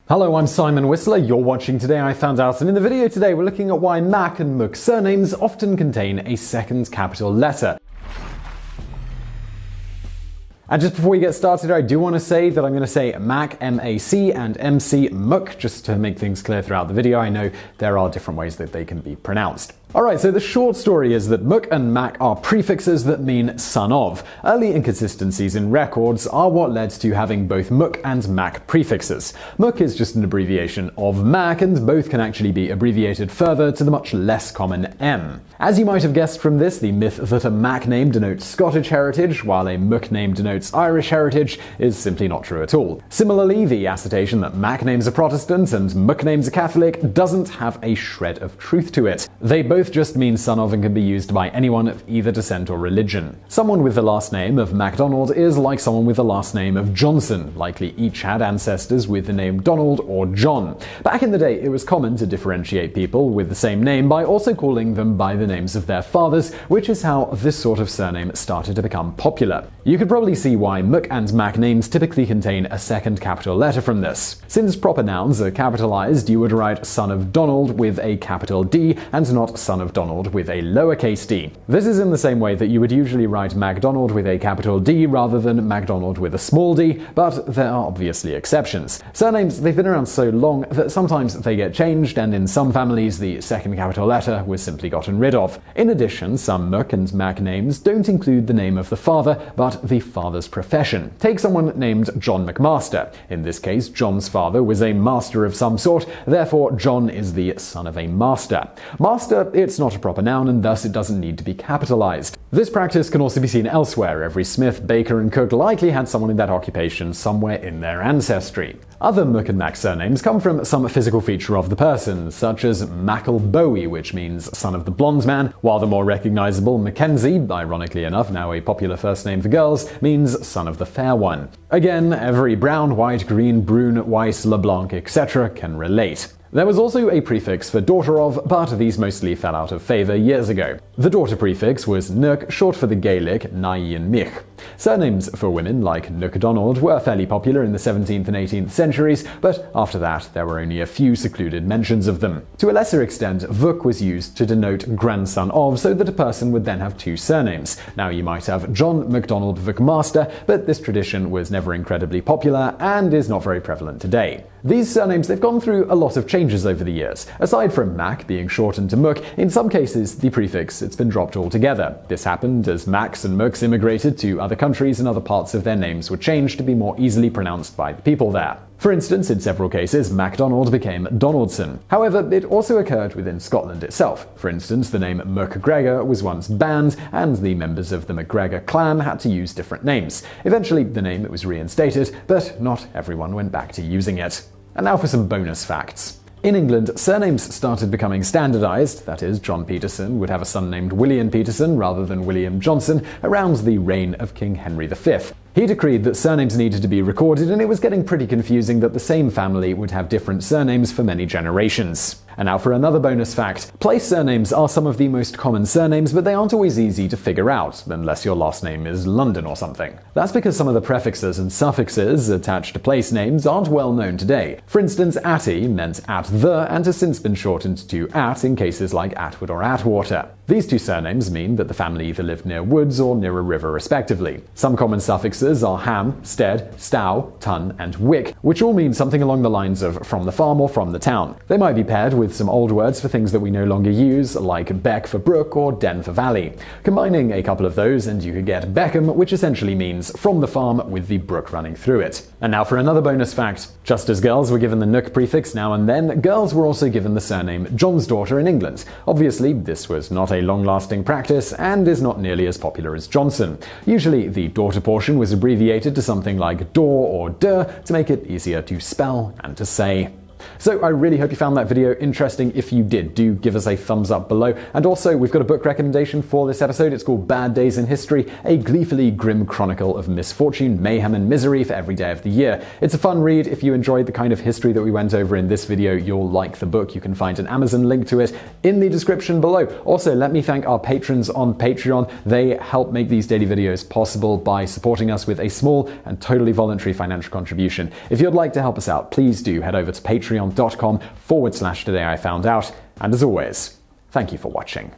Hello, I'm Simon Whistler, you're watching Today I Found Out, and in the video today we're looking at why Mac and Mook surnames often contain a second capital letter. And just before we get started, I do want to say that I'm going to say Mac, M-A-C, and M-C, Mook, just to make things clear throughout the video. I know there are different ways that they can be pronounced. Alright, so the short story is that Mook and Mac are prefixes that mean son of. Early inconsistencies in records are what led to having both Mook and Mac prefixes. Mook is just an abbreviation of Mac, and both can actually be abbreviated further to the much less common M. As you might have guessed from this, the myth that a Mac name denotes Scottish heritage, while a Mook name denotes Irish heritage, is simply not true at all. Similarly, the assertion that Mac names are Protestant and Mook names are Catholic doesn't have a shred of truth to it. They both just mean son of and can be used by anyone of either descent or religion. Someone with the last name of MacDonald is like someone with the last name of Johnson, likely each had ancestors with the name Donald or John. Back in the day, it was common to differentiate people with the same name by also calling them by the names of their fathers, which is how this sort of surname started to become popular. You could probably see why Mook and Mac names typically contain a second capital letter from this. Since proper nouns are capitalized, you would write son of Donald with a capital D and not son of Donald with a lowercase d. This is in the same way that you would usually write MacDonald with a capital D rather than MacDonald with a small d, but there are obviously exceptions. Surnames, they've been around so long that sometimes they get changed, and in some families the second capital letter was simply gotten rid of. In addition, some Mook and Mac names don't include the name of the father, but the father's profession. Take someone named John McMaster. In this case, John's father was a master of some sort, therefore John is the son of a master. Master, it's not a proper noun, and thus it doesn't need to be capitalized. This practice can also be seen elsewhere. Every smith, baker, and cook likely had someone in that occupation somewhere in their ancestry. Other Mook and Mac surnames come from some physical feature of the person, such as Macklebowie, which means son of the blonde man, while the more recognizable Mackenzie, ironically enough now a popular first name for girls, means son of the fair one. Again, every brown, white, green, brune, white, LeBlanc, etc. can relate. There was also a prefix for daughter of, but these mostly fell out of favor years ago. The daughter prefix was Nook, short for the Gaelic Nain Mich. Surnames for women like Nook Donald were fairly popular in the 17th and 18th centuries, but after that there were only a few secluded mentions of them. To a lesser extent, Vuk was used to denote grandson of, so that a person would then have two surnames. Now you might have John MacDonald Vukmaster, but this tradition was never incredibly popular and is not very prevalent today. These surnames, they've gone through a lot of changes over the years. Aside from Mac being shortened to Mook, in some cases the prefix it's been dropped altogether. This happened as Macs and Mooks immigrated to other countries and other parts of their names were changed to be more easily pronounced by the people there. For instance, in several cases, MacDonald became Donaldson. However, it also occurred within Scotland itself. For instance, the name MacGregor was once banned, and the members of the MacGregor clan had to use different names. Eventually, the name was reinstated, but not everyone went back to using it. And now for some bonus facts. In England, surnames started becoming standardized, that is, John Peterson would have a son named William Peterson rather than William Johnson, around the reign of King Henry V. He decreed that surnames needed to be recorded, and it was getting pretty confusing that the same family would have different surnames for many generations. And now for another bonus fact. Place surnames are some of the most common surnames, but they aren't always easy to figure out, unless your last name is London or something. That's because some of the prefixes and suffixes attached to place names aren't well known today. For instance, Atty meant at the, and has since been shortened to at in cases like Atwood or Atwater. These two surnames mean that the family either lived near woods or near a river respectively. Some common suffixes are ham, stead, stow, tun, and wick, which all mean something along the lines of from the farm or from the town. They might be paired with some old words for things that we no longer use, like beck for brook or den for valley. Combining a couple of those and you could get Beckham, which essentially means from the farm with the brook running through it. And now for another bonus fact. Just as girls were given the Nook prefix now and then, girls were also given the surname John's daughter in England. Obviously, this was not a long-lasting practice and is not nearly as popular as Johnson. Usually, the daughter portion was abbreviated to something like Dor or Der to make it easier to spell and to say. So I really hope you found that video interesting. If you did, do give us a thumbs up below. And also, we've got a book recommendation for this episode. It's called Bad Days in History, a gleefully grim chronicle of misfortune, mayhem, and misery for every day of the year. It's a fun read. If you enjoyed the kind of history that we went over in this video, you'll like the book. You can find an Amazon link to it in the description below. Also, let me thank our patrons on Patreon. They help make these daily videos possible by supporting us with a small and totally voluntary financial contribution. If you'd like to help us out, please do head over to patreon.com/TodayIFoundOut. And as always, thank you for watching.